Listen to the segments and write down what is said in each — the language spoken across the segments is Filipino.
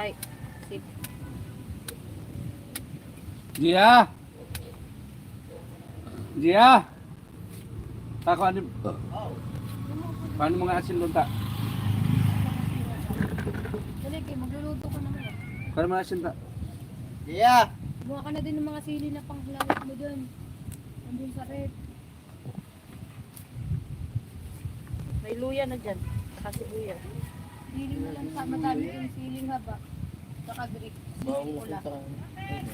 Ay, sip. Gia! Gia! Tako, ano? Paano mga asin lunta? Dali, kayo, magluluto ko naman. Paano mga asin ta? Yeah. Buha ka na din ng mga sili na panglalak mo dun. Nandun sa red. May luya na dyan. Saka sibuyas. Siling mo lang sa madami yung siling haba. Saka Greek. Siling pula. Sibuyas.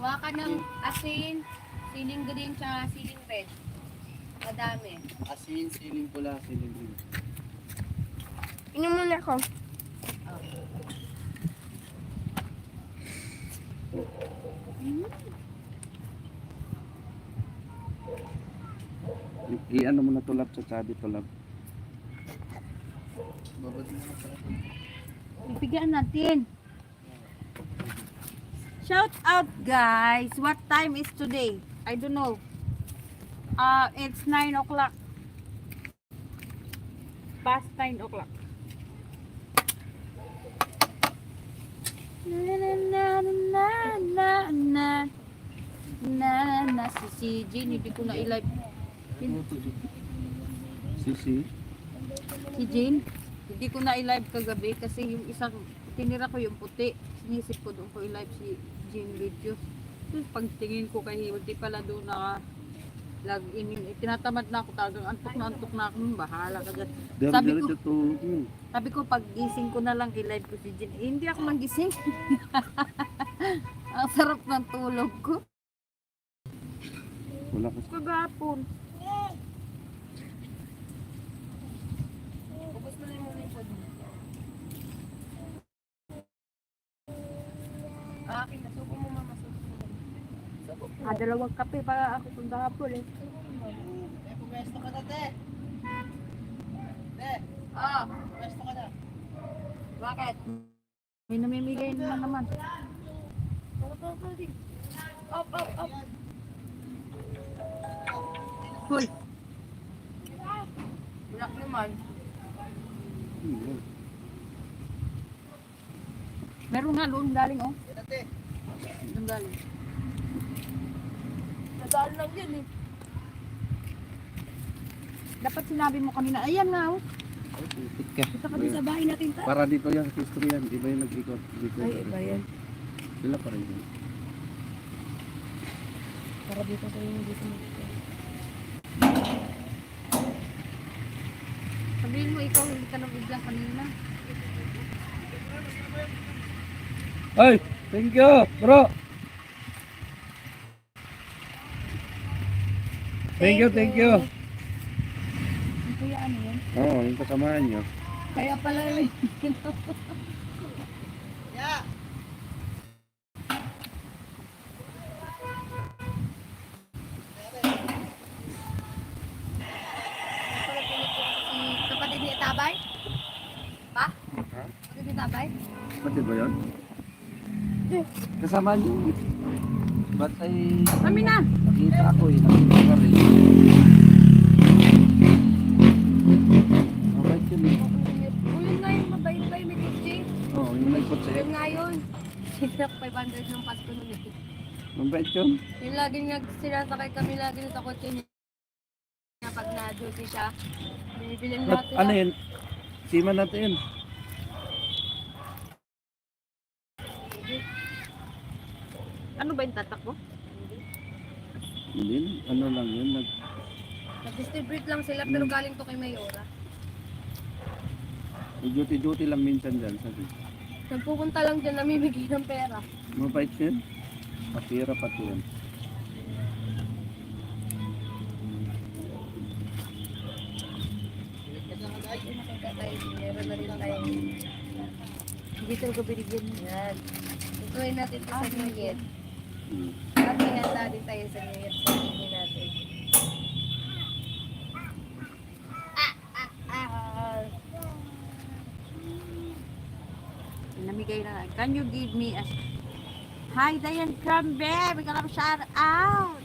Kuha ka ng asin, siling green, tsaka siling red. Madami. Asin, siling pula, siling green. Inom muna ako. I-ano mo na tulap sa sabi tulap. Babad mo na pala. Bibigyan natin. Shout out guys. What time is today? I don't know. It's 9 o'clock. Past 9 o'clock. Na na na na na na na na si Jean, hindi ko na i-live. Sisi. Si Jean, hindi ko na i-live kagabi kasi yung isang tinira ko yung puti. Sinisip ko doon ko i-live si Jean video. Tapos pagtingin ko kay hindi pala doon na tinatamad na ako, talagang antok na ako. Bahala ka dyan. Sabi ko pag gising ko na lang i-live ko si Jean. Hindi ako magising. Ang sarap ng tulog ko. Wala ko. Kagapon. Ubus mo lang muna yung pod mo. Akin, nasubo mo mama. Dalawang kape para ako kung gahapon eh. Pumesto ka na, te. Te, pumesto ka na. Bakit? May namimigay naman. Up. Hoy. Bulak naman. Meron nga doon galing oh. Te. Doon galing. Nadaan lang yan eh. Dapat sinabi mo kanina, ayan nga oh. Kita ka din sa bahay natin ta. Para dito yan, history yan. Iba yung nag-record. Ay, iba yan. Sila pa rin yun. Para dito sa yung dito mo. Sabihin mo ikaw, hindi ka nabigla kanina. Ay! Thank you, bro! Thank you. Ang kuya ano yan? Oo, yung kasamaan nyo. Kaya pala rin. Yeah. Kapatid ni Tabay? Pa? Ha? Kapatid ni Tabay? Pati ba yun? Kasamaan nyo. Ba't ay... Kami na! Nakita ako eh, nakita ka rin. Mabait yun eh. Yun nga yung mabait-bay may teaching. Oo, yung may kotse. Yun nga yun. Sinap 500 ng Pasko nun eh. Mabait yun. Yung laging sinasakay kami lagi sa kotse niya. Pag na-duty siya, binibilin Ba't natin. ano yun? Sima natin yun. Ano ba yung tatak mo? Hindi, ano lang yun. Nag-distribute lang sila pero galing to kay Mayora. Duty-duty lang minsan dyan. Sabi. Nagpupunta lang dyan, namimigay ng pera. Mabait yun. Patira pati yun. Meron na rin tayo. Dito ko binigyan yan. Ituloy natin ito sa New Year. At may handa din tayo sa New Year. Sabihin natin. Namigay na. Can you give me a... Hi, Diane Crambe! May ka lang shout out!